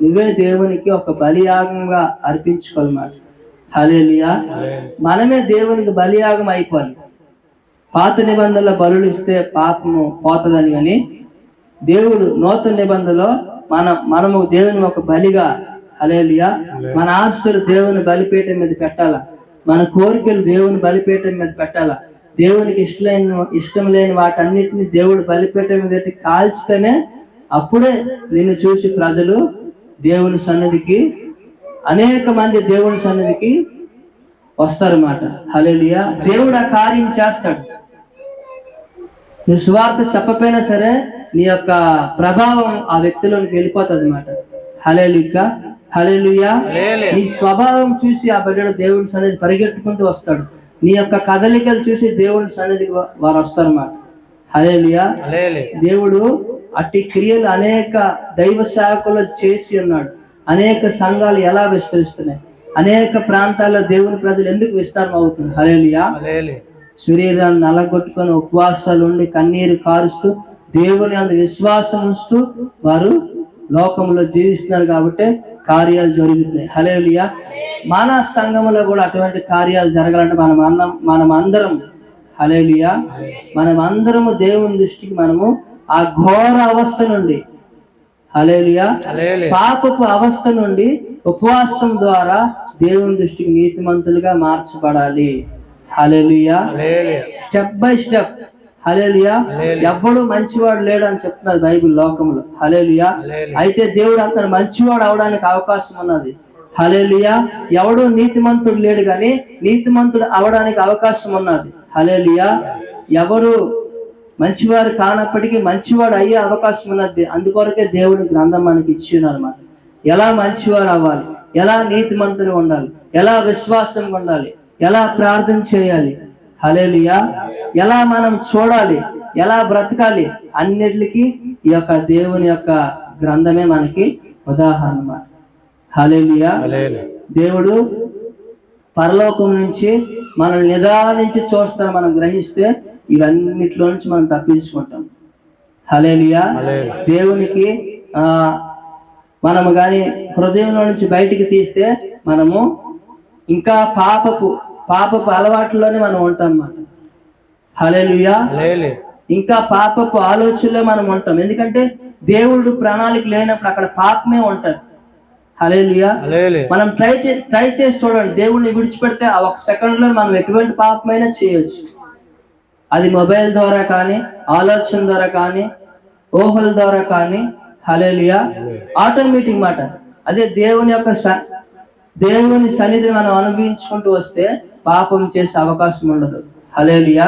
నువ్వే దేవునికి ఒక బలియాగంగా అర్పించుకోవాలన్నమాట. హల్లెలూయా. మనమే దేవునికి బలియాగం అయిపోవాలి. పాత నిబంధనలో బలులు ఇస్తే పాపము పోతుందని, కానీ దేవుడు నూతన నిబంధనలో మనము దేవుని ఒక బలిగా, హల్లెలూయా. మన ఆశలు దేవుని బలిపీఠం మీద పెట్టాలా, మన కోరికలు దేవుని బలిపీఠం మీద పెట్టాలా. దేవునికి ఇష్టం లేని వాటన్నిటిని దేవుడు బలిపీఠం మీద పెట్టి కాల్చితేనే అప్పుడే నిన్ను చూసి ప్రజలు దేవుని సన్నిధికి, అనేక మంది దేవుని సన్నిధికి వస్తారన్నమాట. హల్లెలూయా. దేవుడు ఆ కార్యం చేస్తాడు. నువ్వు సువార్త చెప్పపోయినా సరే నీ యొక్క ప్రభావం ఆ వ్యక్తిలోనికి వెళ్ళిపోతుంది అన్నమాట. హల్లెలూయా. హల్లెలూయా. నీ స్వభావం చూసి ఆ బిడ్డడు దేవుని సన్నిధి పరిగెట్టుకుంటూ వస్తాడు. నీ యొక్క కదలికలు చూసి దేవుని సన్నిధికి వారు వస్తారన్నమాట. హల్లెలూయా. దేవుడు అట్టి క్రియలు అనేక దైవ సేవకులు చేసి ఉన్నాడు. అనేక సంఘాలు ఎలా విస్తరిస్తున్నాయి, అనేక ప్రాంతాల్లో దేవుని ప్రజలు ఎందుకు విస్తరణ అవుతున్నారు. హల్లెలూయా. శరీరాన్ని నలగొట్టుకొని ఉపవాసాలు ఉండి కన్నీరు కారుస్తూ దేవుని అందు విశ్వాసం ఉంచుతూ వారు లోకంలో జీవిస్తున్నారు కాబట్టి కార్యాలు జరుగుతున్నాయి. హల్లెలూయా. మన సంఘంలో కూడా అటువంటి కార్యాలు జరగాలంటే మనం అందరం హల్లెలూయా, మనం అందరము దేవుని దృష్టికి మనము ఆ ఘోర అవస్థ నుండి, హల్లెలూయా, పాపపు అవస్థ నుండి ఉపవాసం ద్వారా దేవుని దృష్టికి నీతిమంతులుగా మార్చబడాలి. Hallelujah. Step by step. Hallelujah. ఎవడు మంచివాడు లేడు అని చెప్తున్నది బైబిల్ లోకంలో. హల్లెలూయా. అయితే దేవుడు అంత మంచివాడు అవడానికి అవకాశం ఉన్నది. హల్లెలూయా. ఎవడు నీతిమంతుడు లేడు కానీ నీతిమంతుడు అవడానికి అవకాశం ఉన్నది. హల్లెలూయా. ఎవరు మంచివారు కానప్పటికీ మంచివాడు అయ్యే అవకాశం ఉన్నది. అందుకొరకే దేవుని గ్రంథం మనకి ఇచ్చి ఉన్నమాట. ఎలా మంచివారు అవ్వాలి, ఎలా నీతిమంతులు ఉండాలి, ఎలా విశ్వాసంగా ఉండాలి, ఎలా ప్రార్థన చేయాలి. హల్లెలూయా. ఎలా మనం చూడాలి, ఎలా బ్రతకాలి, అన్నిటికీ ఈ యొక్క దేవుని యొక్క గ్రంథమే మనకి ఉదాహరణ అన్నమాట. హల్లెలూయా. దేవుడు పరలోకం నుంచి మనం నిదానించి చూస్తాం. మనం గ్రహిస్తే ఇవన్నిట్లో నుంచి మనం తప్పించుకుంటాం. హల్లెలూయా. దేవునికి మనము కానీ హృదయంలో నుంచి బయటికి తీస్తే మనము ఇంకా పాపపు అలవాట్లోనే మనం ఉంటాం అన్నమాట. హల్లెలూయా. ఇంకా పాపపు ఆలోచనలో మనం ఉంటాం. ఎందుకంటే దేవుడు ప్రణాళిక లేనప్పుడు అక్కడ పాపమే ఉంటది. హల్లెలూయా. మనం ట్రై చేసి చూడండి. దేవుడిని విడిచిపెడితే ఆ 1 సెకండ్ లో మనం ఎటువంటి పాపమైనా చేయొచ్చు. అది మొబైల్ ద్వారా కానీ, ఆలోచన ద్వారా కానీ, ఊహల ద్వారా కానీ. హల్లెలూయా. ఆటోమేటిక్ మాట. అదే దేవుని సన్నిధిని మనం అనుభవించుకుంటూ వస్తే పాపం చేసే అవకాశం ఉండదు. హల్లెలూయా.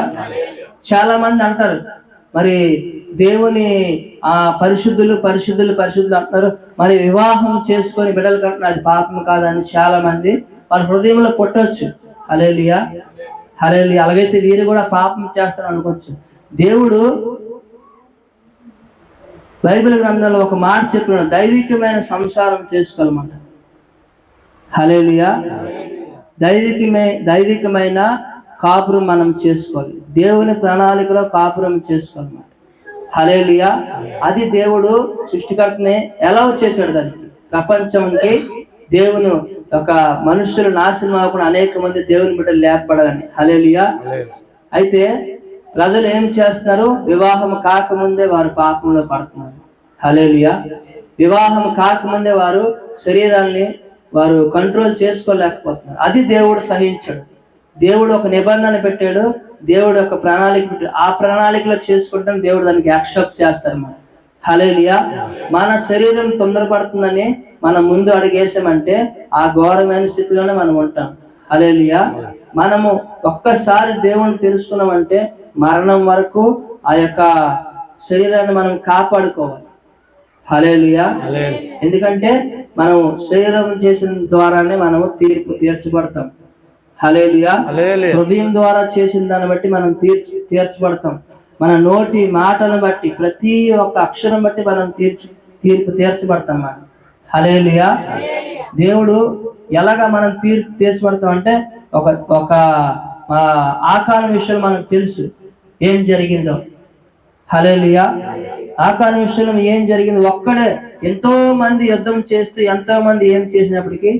చాలా మంది అంటారు, మరి దేవుని పరిశుద్ధులు అంటున్నారు, మరి వివాహం చేసుకొని బిడ్డలు కంటున్నారు, అది పాపం కాదని చాలా మంది వాళ్ళ హృదయంలో పుట్టవచ్చు. హల్లెలూయా. హల్లెలూయా. అలాగైతే వీరు కూడా పాపం చేస్తారు అనుకోవచ్చు. దేవుడు బైబిల్ గ్రంథంలో ఒక మాట చెప్పిన, దైవికమైన సంసారం చేసుకోవాలన్నమాట. హల్లెలూయా. దైవికమైన కాపురం మనం చేసుకోవాలి. దేవుని ప్రణాళికలో కాపురం చేసుకోవాలన్నమాట. హల్లెలూయా. అది దేవుడు సృష్టికర్తనే ఎలా చేశాడు. దానికి ప్రపంచానికి దేవుని ఒక మనుషులు నాశనం అవ్వకుండా అనేక మంది దేవుని బిడ్డలు లేపబడాలని. హల్లెలూయా. అయితే ప్రజలు ఏం చేస్తున్నారు, వివాహం కాకముందే వారు పాపంలో పడుతున్నారు. హల్లెలూయా. వివాహం కాకముందే వారు శరీరాన్ని వారు కంట్రోల్ చేసుకోలేకపోతున్నారు. అది దేవుడు సహించాడు. దేవుడు ఒక నిబంధన పెట్టాడు, దేవుడు ఒక ప్రణాళిక పెట్టాడు. ఆ ప్రణాళికలో చేసుకుంటే దేవుడు దానికి యాక్సెప్ట్ చేస్తారు. మనం హల్లెలూయా. మన శరీరం తొందరపడుతుందని మనం ముందు అడుగేసామంటే ఆ ఘోరమైన స్థితిలోనే మనం ఉంటాం. హల్లెలూయా. మనము ఒక్కసారి దేవుని తెలుసుకున్నామంటే మరణం వరకు ఆ యొక్క శరీరాన్ని మనం కాపాడుకోవాలి. హల్లెలూయా. ఎందుకంటే మనం శరీరం చేసిన ద్వారానే మనము తీర్పు తీర్చబడతాం. హల్లెలూయా. హృదయం ద్వారా చేసిన దాన్ని బట్టి మనం తీర్చబడతాం. మన నోటి మాటను బట్టి, ప్రతి ఒక్క అక్షరం బట్టి మనం తీర్పు తీర్చబడతాం అన్నమాట. హల్లెలూయా. దేవుడు ఎలాగా మనం తీర్చబడతాం అంటే ఒక ఆకారం విషయంలో మనకు తెలుసు ఏం జరిగిందో. హల్లెలూయా. ఆకారం విషయంలో ఏం జరిగింది, ఒక్కడే ఎంతో మంది యుద్ధం చేస్తూ ఎంతో మంది ఏం చేసినప్పటికీ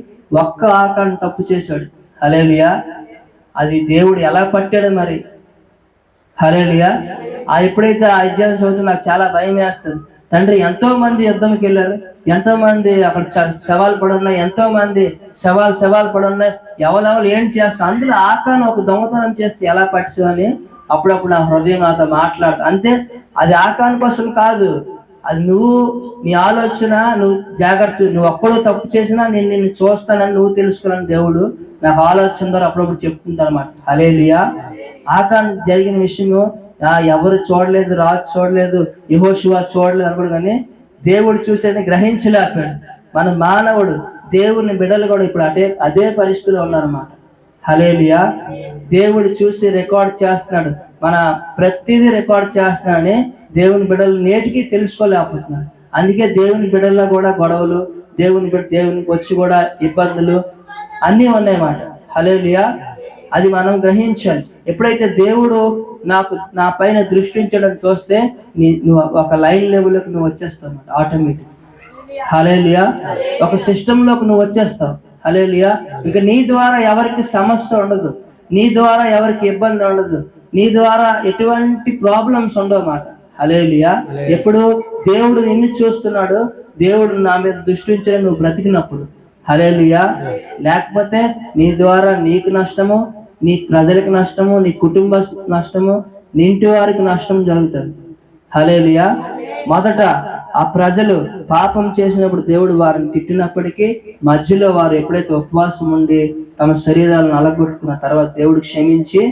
ఒక్క ఆకారం తప్పు చేశాడు. హల్లెలూయా. అది దేవుడు ఎలా పట్టాడు మరి. హల్లెలూయా. ఎప్పుడైతే ఆ అధ్యాయం చదువుతూ నాకు చాలా భయం వేస్తుంది. తండ్రి ఎంతో మంది యుద్ధంకి వెళ్ళారు, ఎంతో మంది అక్కడ శవాలు పడి ఉన్నాయి, ఎంతో మంది శవాలు పడి ఉన్నాయి, ఎవరెవరు ఏం చేస్తా, అందులో ఆకాను ఒక దొంగతనం చేస్తే ఎలా పట్టించని అప్పుడప్పుడు నా హృదయం నాతో మాట్లాడుతా. అంతే, అది ఆకాను కోసం కాదు, అది నువ్వు, నీ ఆలోచన, నువ్వు జాగ్రత్త, నువ్వు ఒక్కడో తప్పు చేసినా నేను నిన్ను చూస్తానని నువ్వు తెలుసుకోవాలని దేవుడు నాకు ఆలోచన ద్వారా అప్పుడప్పుడు చెప్తుంటాడు అనమాట. హల్లెలూయా. ఆకాన్ జరిగిన విషయము ఎవరు చూడలేదు, రాజు చూడలేదు, యెహోషువ చూడలేదు అనుకోడు, కానీ దేవుడు చూసాడని గ్రహించలేకపోయాడు. మన మానవుడు, దేవుని బిడ్డలు కూడా ఇప్పుడు అదే పరిస్థితిలో ఉన్నారన్నమాట. హల్లెలూయా. దేవుడు చూసి రికార్డ్ చేస్తున్నాడు, మన ప్రతిదీ రికార్డ్ చేస్తున్నాడని దేవుని బిడ్డలు నేటికి తెలుసుకోలేకపోతున్నాడు. అందుకే దేవుని బిడ్డల్లో కూడా గొడవలు, దేవునికి వచ్చి కూడా ఇబ్బందులు అన్నీ ఉన్నాయన్నమాట. హల్లెలూయా. అది మనం గ్రహించాలి. ఎప్పుడైతే దేవుడు నా పైన దృష్టించడం చూస్తే నువ్వు ఒక లైన్ లెవెల్లోకి నువ్వు వచ్చేస్తావు అన్నమాట, ఆటోమేటిక్. హల్లెలూయా. ఒక సిస్టంలోకి నువ్వు వచ్చేస్తావు. హల్లెలూయా. ఇంకా నీ ద్వారా ఎవరికి సమస్య ఉండదు, నీ ద్వారా ఎవరికి ఇబ్బంది ఉండదు, నీ ద్వారా ఎటువంటి ప్రాబ్లమ్స్ ఉండవు అన్నమాట. హల్లెలూయా. ఎప్పుడు దేవుడు నిన్ను చూస్తున్నాడు, దేవుడు నా మీద దృష్టించే నువ్వు బ్రతికినప్పుడు. హల్లెలూయా. లేకపోతే నీ ద్వారా నీకు నష్టము, నీ ప్రజలకు నష్టము, నీ కుటుంబ నష్టము, నీ ఇంటి వారికి నష్టం జరుగుతుంది. హల్లెలూయా. మొదట ఆ ప్రజలు పాపం చేసినప్పుడు దేవుడు వారిని తిట్టినప్పటికీ మధ్యలో వారు ఎప్పుడైతే ఉపవాసం ఉండి తమ శరీరాలను అలగొట్టుకున్న తర్వాత దేవుడు క్షమించి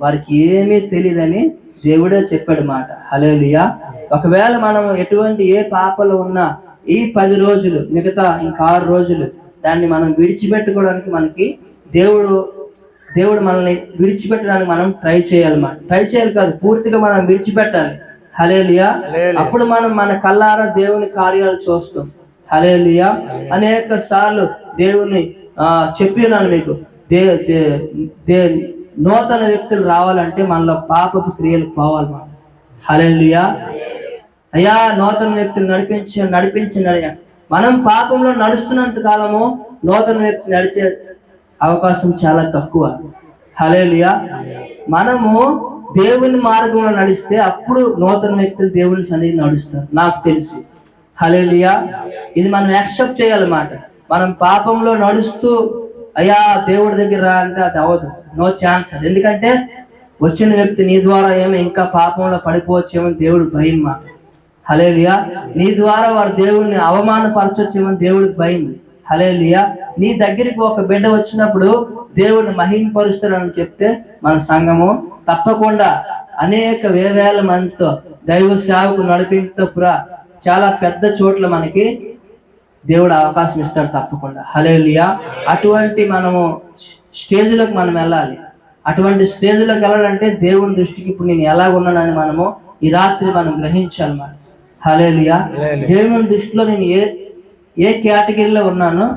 వారికి ఏమీ తెలియదని దేవుడే చెప్పాడు మాట. హల్లెలూయా. ఒకవేళ మనం ఏ పాపలు ఉన్నా ఈ 10 రోజులు, మిగతా ఇంకా 6 రోజులు దాన్ని మనం విడిచిపెట్టుకోవడానికి మనకి దేవుడు మనల్ని విడిచిపెట్టడానికి మనం ట్రై చేయాలి కాదు, పూర్తిగా మనం విడిచిపెట్టాలి. హల్లెలూయా. అప్పుడు మనం మన కళ్ళారా దేవుని కార్యాలు చూస్తాం. హల్లెలూయా. అనేక సార్లు దేవుని చెప్పినాను మీకు, నూతన వ్యక్తులు రావాలంటే మనలో పాపపు క్రియలు పోవాలి. హల్లెలూయా. అయ్యా నూతన వ్యక్తులు నడిపించండి. మనం పాపంలో నడుస్తున్నంత కాలము నూతన వ్యక్తి నడిచే అవకాశం చాలా తక్కువ. హల్లెలూయా. మనము దేవుని మార్గంలో నడిస్తే అప్పుడు నూతన వ్యక్తులు దేవుని సన్నిధి నడుస్తారు, నాకు తెలిసి. హల్లెలూయా. ఇది మనం యాక్సెప్ట్ చేయాలన్నమాట. మనం పాపంలో నడుస్తూ అయ్యా దేవుడి దగ్గర రా అంటే అది అవ్వదు, నో ఛాన్స్. అది ఎందుకంటే వచ్చిన వ్యక్తి నీ ద్వారా ఏమో ఇంకా పాపంలో పడిపోవచ్చేమని దేవుడు భయం మాట. హల్లెలూయా. నీ ద్వారా వారు దేవుడిని అవమానపరచొచ్చేమని దేవుడికి భయం. హల్లెలూయా. నీ దగ్గరికి ఒక బిడ్డ వచ్చినప్పుడు దేవుడిని మహిమపరుస్తారని చెప్తే మన సంఘము తప్పకుండా అనేక వేవేల మందితో దైవ సేవకు నడిపింపుతో చాలా పెద్ద చోట్ల మనకి దేవుడు అవకాశం ఇస్తాడు తప్పకుండా. హల్లెలూయా. అటువంటి మనము స్టేజ్లోకి మనం వెళ్ళాలి. అటువంటి స్టేజ్లోకి వెళ్ళాలంటే దేవుని దృష్టికి ఇప్పుడు నేను ఎలాగున్నానని మనము ఈ రాత్రి మనం గ్రహించాలన్నమాట. హల్లెలూయా. దేవుని దృష్టిలో నేను ఏ కేటగిరీలో ఉన్నానో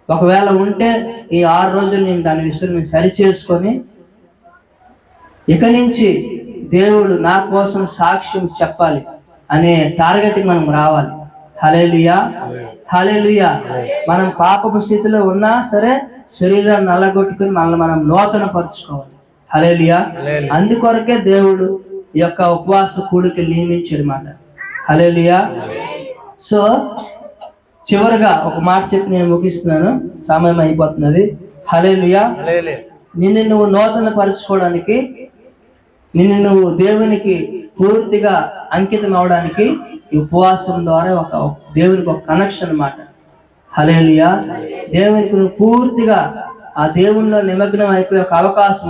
ఒకవేళ ఉంటే ఈ 6 రోజులు నేను దాని విషయం నేను సరి చేసుకొని ఇక నుంచి దేవుడు నా కోసం సాక్ష్యం చెప్పాలి అనే టార్గెట్కి మనం రావాలి. హల్లెలూయా. హల్లెలూయా. మనం పాపపు స్థితిలో ఉన్నా సరే శరీరాన్ని నల్లగొట్టుకుని మనల్ని మనం నూతన పరుచుకోవాలి. హల్లెలూయా. అందుకొరకే దేవుడు ఈ యొక్క ఉపవాస కూడికలు నియమించాడు మాట. హల్లెలూయా. సో చివరిగా ఒక మాట చెప్పి నేను ముగిస్తున్నాను, సమయం అయిపోతున్నది. హల్లెలూయా. నిన్ను నువ్వు నూతన పరుచుకోవడానికి, నిన్ను నువ్వు దేవునికి పూర్తిగా అంకితం అవడానికి ఈ ఉపవాసం ద్వారా దేవునికి ఒక కనెక్షన్ అన్నమాట. హల్లెలూయా. దేవునికి నువ్వు పూర్తిగా ఆ దేవునిలో నిమగ్నం అయిపోయే ఒక అవకాశం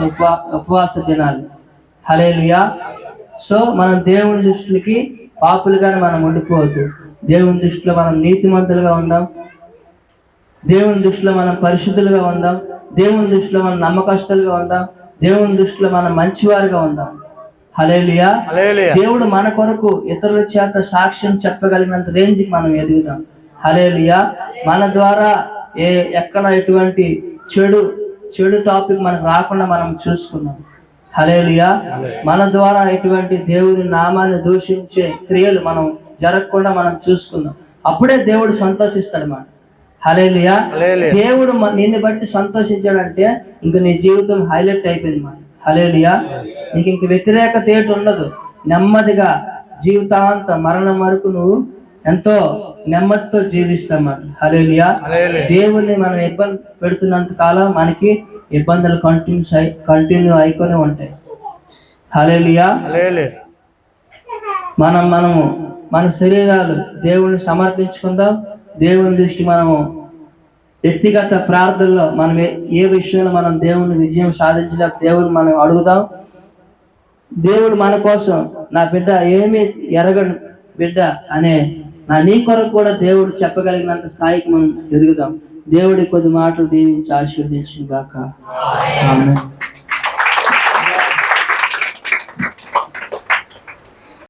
ఉపవాస దినాలు. హల్లెలూయా. సో మనం దేవుని దృష్టికి పాపులుగానే మనం ఉండిపోవద్దు. దేవుని దృష్టిలో మనం నీతిమంతులుగా ఉందాం, దేవుని దృష్టిలో మనం పరిశుద్ధులుగా ఉందాం, దేవుని దృష్టిలో మనం నమ్మకస్తులుగా ఉందాం, దేవుని దృష్టిలో మనం మంచివారుగా ఉందాం. హల్లెలూయా. దేవుడు మన కొరకు ఇతరుల చేత సాక్ష్యం చెప్పగలిగినంత రేంజ్కి మనం ఎదుగుదాం. హల్లెలూయా. మన ద్వారా ఎక్కడ ఎటువంటి చెడు టాపిక్ మనకు రాకుండా మనం చూసుకున్నాం. హల్లెలూయా. మన ద్వారా ఎటువంటి దేవుని నామాన్ని దూషించే క్రియలు మనం జరగకుండా మనం చూసుకుందాం. అప్పుడే దేవుడు సంతోషిస్తాడు మాట. హల్లెలూయా. దేవుడు నిన్ను బట్టి సంతోషించాడంటే ఇంక నీ జీవితం హైలైట్ అయిపోయింది మాట. హల్లెలూయా. నీకు ఇంక వ్యతిరేకత ఏటి ఉండదు. నెమ్మదిగా జీవితాంత మరణం వరకు నువ్వు ఎంతో నెమ్మదితో జీవిస్తామట. హల్లెలూయా. దేవుణ్ణి మనం ఇబ్బంది పెడుతున్నంత కాలం మనకి ఇబ్బందులు కంటిన్యూ అయికొని ఉంటాయి. హల్లెలూయా. మనము మన శరీరాలు దేవుణ్ణి సమర్పించుకుందాం. దేవుని దృష్టి మనము వ్యక్తిగత ప్రార్థనలో మనం ఏ విషయంలో మనం దేవుని విజయం సాధించలేక దేవుని మనం అడుగుదాం. దేవుడు మన కోసం నా బిడ్డ ఏమీ ఎరగని బిడ్డ అనే నీ కొరకు కూడా దేవుడు చెప్పగలిగినంత స్థాయికి మనం ఎదుగుదాం. దేవుడి కొద్ది మాటలు దీవించి ఆశీర్వదించును గాక. ఆమేన్.